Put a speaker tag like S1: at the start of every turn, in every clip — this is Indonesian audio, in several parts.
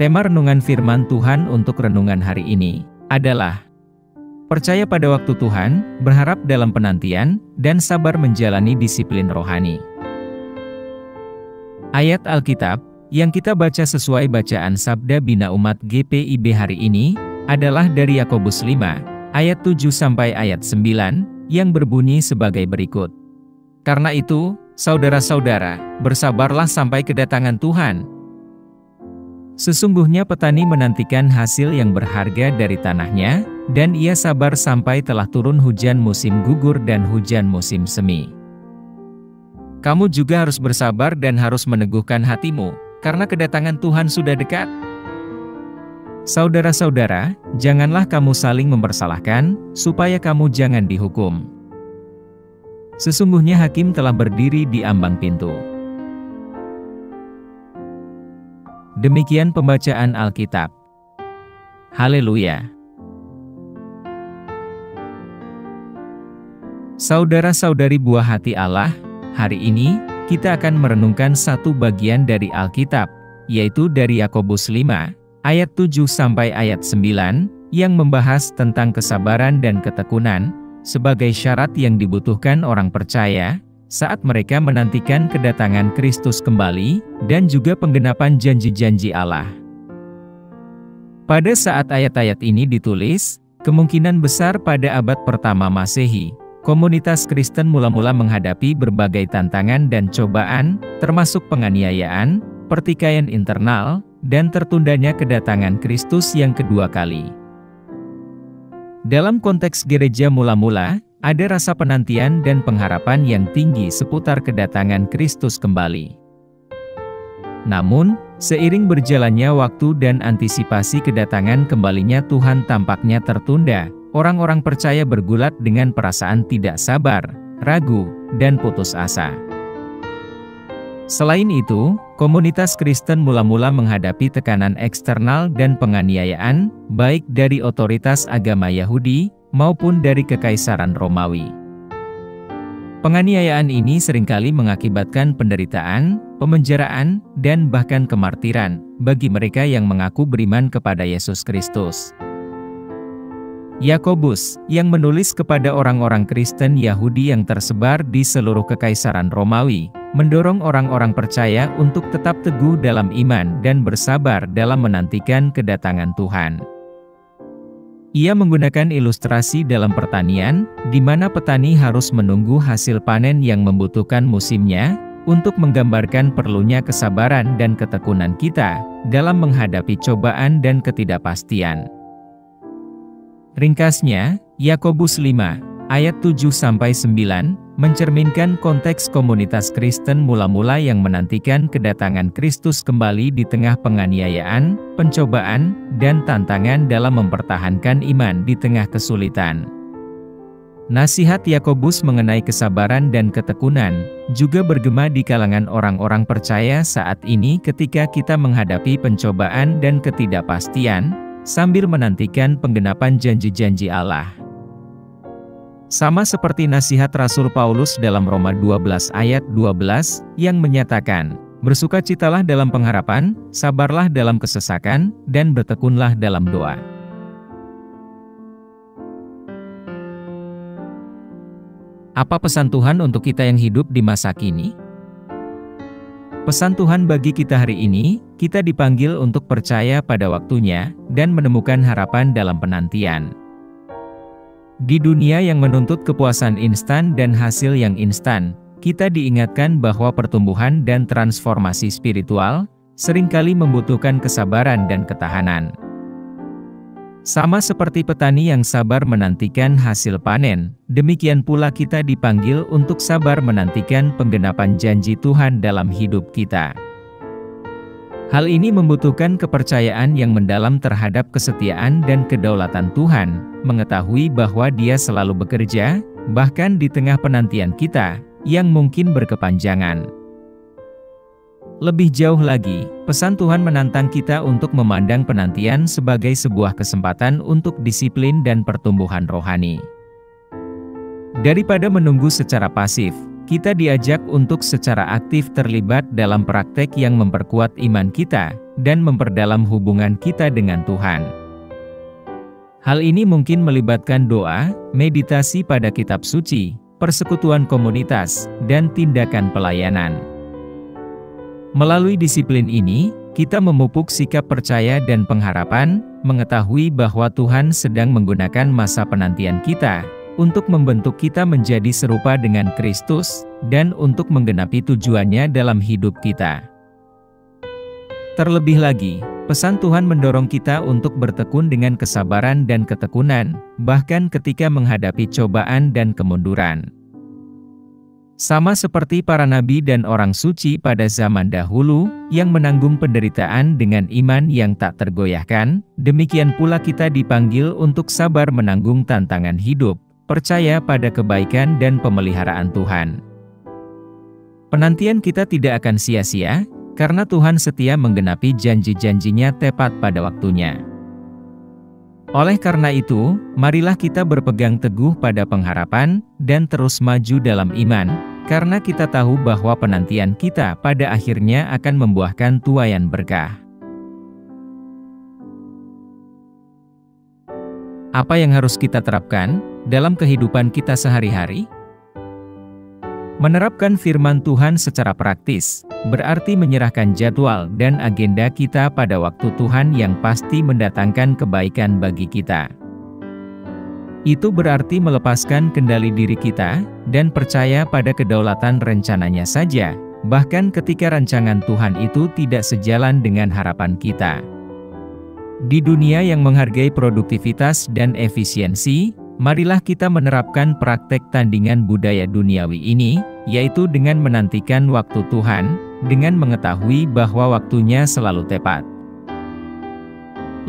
S1: Tema renungan firman Tuhan untuk renungan hari ini adalah percaya pada waktu Tuhan, berharap dalam penantian, dan sabar menjalani disiplin rohani. Ayat Alkitab yang kita baca sesuai bacaan Sabda Bina Umat GPIB hari ini adalah dari Yakobus 5, ayat 7 sampai ayat 9, yang berbunyi sebagai berikut. Karena itu, saudara-saudara, bersabarlah sampai kedatangan Tuhan. Sesungguhnya petani menantikan hasil yang berharga dari tanahnya, dan ia sabar sampai telah turun hujan musim gugur dan hujan musim semi. Kamu juga harus bersabar dan harus meneguhkan hatimu, karena kedatangan Tuhan sudah dekat. Saudara-saudara, janganlah kamu saling mempersalahkan, supaya kamu jangan dihukum. Sesungguhnya hakim telah berdiri di ambang pintu. Demikian pembacaan Alkitab. Haleluya. Saudara-saudari buah hati Allah, hari ini kita akan merenungkan satu bagian dari Alkitab, yaitu dari Yakobus 5, ayat 7 sampai ayat 9, yang membahas tentang kesabaran dan ketekunan sebagai syarat yang dibutuhkan orang percaya saat mereka menantikan kedatangan Kristus kembali, dan juga penggenapan janji-janji Allah. Pada saat ayat-ayat ini ditulis, kemungkinan besar pada abad pertama Masehi, komunitas Kristen mula-mula menghadapi berbagai tantangan dan cobaan, termasuk penganiayaan, pertikaian internal, dan tertundanya kedatangan Kristus yang kedua kali. Dalam konteks gereja mula-mula, ada rasa penantian dan pengharapan yang tinggi seputar kedatangan Kristus kembali. Namun, seiring berjalannya waktu dan antisipasi kedatangan kembalinya Tuhan tampaknya tertunda, orang-orang percaya bergulat dengan perasaan tidak sabar, ragu, dan putus asa. Selain itu, komunitas Kristen mula-mula menghadapi tekanan eksternal dan penganiayaan, baik dari otoritas agama Yahudi, maupun dari Kekaisaran Romawi. Penganiayaan ini seringkali mengakibatkan penderitaan, pemenjaraan, dan bahkan kemartiran bagi mereka yang mengaku beriman kepada Yesus Kristus. Yakobus, yang menulis kepada orang-orang Kristen Yahudi yang tersebar di seluruh Kekaisaran Romawi, mendorong orang-orang percaya untuk tetap teguh dalam iman dan bersabar dalam menantikan kedatangan Tuhan. Ia menggunakan ilustrasi dalam pertanian, di mana petani harus menunggu hasil panen yang membutuhkan musimnya, untuk menggambarkan perlunya kesabaran dan ketekunan kita dalam menghadapi cobaan dan ketidakpastian. Ringkasnya, Yakobus 5, ayat 7-9, mencerminkan konteks komunitas Kristen mula-mula yang menantikan kedatangan Kristus kembali di tengah penganiayaan, pencobaan, dan tantangan dalam mempertahankan iman di tengah kesulitan. Nasihat Yakobus mengenai kesabaran dan ketekunan juga bergema di kalangan orang-orang percaya saat ini ketika kita menghadapi pencobaan dan ketidakpastian, sambil menantikan penggenapan janji-janji Allah. Sama seperti nasihat Rasul Paulus dalam Roma 12 ayat 12, yang menyatakan, bersukacitalah dalam pengharapan, sabarlah dalam kesesakan, dan bertekunlah dalam doa. Apa pesan Tuhan untuk kita yang hidup di masa kini? Pesan Tuhan bagi kita hari ini, kita dipanggil untuk percaya pada waktunya, dan menemukan harapan dalam penantian. Di dunia yang menuntut kepuasan instan dan hasil yang instan, kita diingatkan bahwa pertumbuhan dan transformasi spiritual seringkali membutuhkan kesabaran dan ketahanan. Sama seperti petani yang sabar menantikan hasil panen, demikian pula kita dipanggil untuk sabar menantikan penggenapan janji Tuhan dalam hidup kita. Hal ini membutuhkan kepercayaan yang mendalam terhadap kesetiaan dan kedaulatan Tuhan, mengetahui bahwa Dia selalu bekerja, bahkan di tengah penantian kita, yang mungkin berkepanjangan. Lebih jauh lagi, pesan Tuhan menantang kita untuk memandang penantian sebagai sebuah kesempatan untuk disiplin dan pertumbuhan rohani. Daripada menunggu secara pasif, kita diajak untuk secara aktif terlibat dalam praktek yang memperkuat iman kita, dan memperdalam hubungan kita dengan Tuhan. Hal ini mungkin melibatkan doa, meditasi pada kitab suci, persekutuan komunitas, dan tindakan pelayanan. Melalui disiplin ini, kita memupuk sikap percaya dan pengharapan, mengetahui bahwa Tuhan sedang menggunakan masa penantian kita untuk membentuk kita menjadi serupa dengan Kristus, dan untuk menggenapi tujuannya dalam hidup kita. Terlebih lagi, pesan Tuhan mendorong kita untuk bertekun dengan kesabaran dan ketekunan, bahkan ketika menghadapi cobaan dan kemunduran. Sama seperti para nabi dan orang suci pada zaman dahulu, yang menanggung penderitaan dengan iman yang tak tergoyahkan, demikian pula kita dipanggil untuk sabar menanggung tantangan hidup, percaya pada kebaikan dan pemeliharaan Tuhan. Penantian kita tidak akan sia-sia, karena Tuhan setia menggenapi janji-janjinya tepat pada waktunya. Oleh karena itu, marilah kita berpegang teguh pada pengharapan, dan terus maju dalam iman, karena kita tahu bahwa penantian kita pada akhirnya akan membuahkan tuaian berkah. Apa yang harus kita terapkan dalam kehidupan kita sehari-hari? Menerapkan firman Tuhan secara praktis, berarti menyerahkan jadwal dan agenda kita pada waktu Tuhan yang pasti mendatangkan kebaikan bagi kita. Itu berarti melepaskan kendali diri kita, dan percaya pada kedaulatan rencananya saja, bahkan ketika rancangan Tuhan itu tidak sejalan dengan harapan kita. Di dunia yang menghargai produktivitas dan efisiensi, marilah kita menerapkan praktek tandingan budaya duniawi ini, yaitu dengan menantikan waktu Tuhan, dengan mengetahui bahwa waktunya selalu tepat.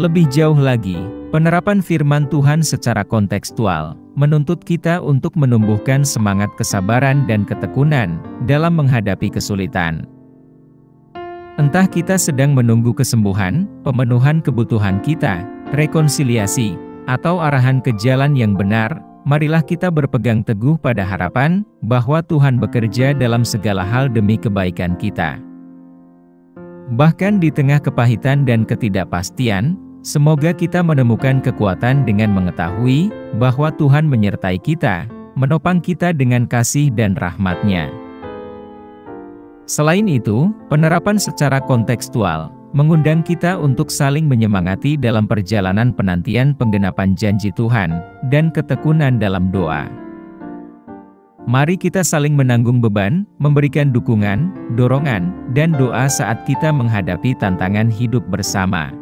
S1: Lebih jauh lagi, penerapan firman Tuhan secara kontekstual menuntut kita untuk menumbuhkan semangat kesabaran dan ketekunan dalam menghadapi kesulitan. Entah kita sedang menunggu kesembuhan, pemenuhan kebutuhan kita, rekonsiliasi, atau arahan ke jalan yang benar, marilah kita berpegang teguh pada harapan bahwa Tuhan bekerja dalam segala hal demi kebaikan kita. Bahkan di tengah kepahitan dan ketidakpastian, semoga kita menemukan kekuatan dengan mengetahui bahwa Tuhan menyertai kita, menopang kita dengan kasih dan rahmat-Nya. Selain itu, penerapan secara kontekstual mengundang kita untuk saling menyemangati dalam perjalanan penantian penggenapan janji Tuhan, dan ketekunan dalam doa. Mari kita saling menanggung beban, memberikan dukungan, dorongan, dan doa saat kita menghadapi tantangan hidup bersama.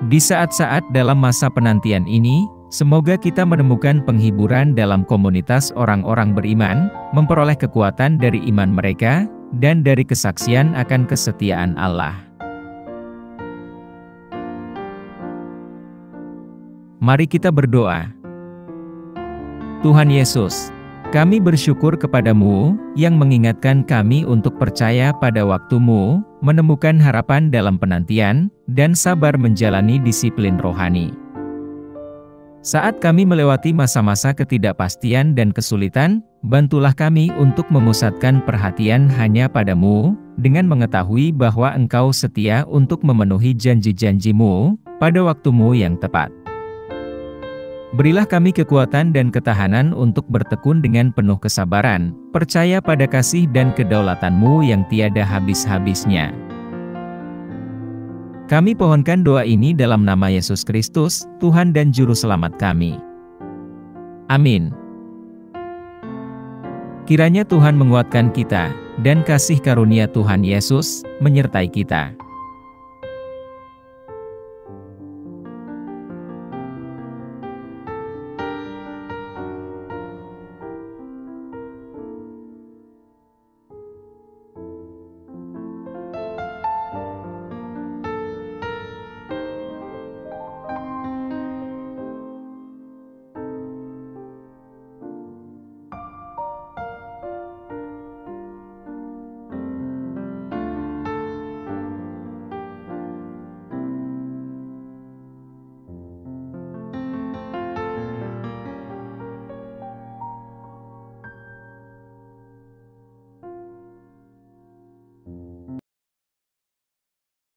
S1: Di saat-saat dalam masa penantian ini, semoga kita menemukan penghiburan dalam komunitas orang-orang beriman, memperoleh kekuatan dari iman mereka, dan dari kesaksian akan kesetiaan Allah. Mari kita berdoa. Tuhan Yesus, kami bersyukur kepadamu, yang mengingatkan kami untuk percaya pada waktu-Mu, menemukan harapan dalam penantian, dan sabar menjalani disiplin rohani. Saat kami melewati masa-masa ketidakpastian dan kesulitan, bantulah kami untuk memusatkan perhatian hanya pada-Mu, dengan mengetahui bahwa Engkau setia untuk memenuhi janji-janji-Mu, pada waktu-Mu yang tepat. Berilah kami kekuatan dan ketahanan untuk bertekun dengan penuh kesabaran, percaya pada kasih dan kedaulatan-Mu yang tiada habis-habisnya. Kami pohonkan doa ini dalam nama Yesus Kristus, Tuhan dan Juru Selamat kami. Amin. Kiranya Tuhan menguatkan kita, dan kasih karunia Tuhan Yesus menyertai kita.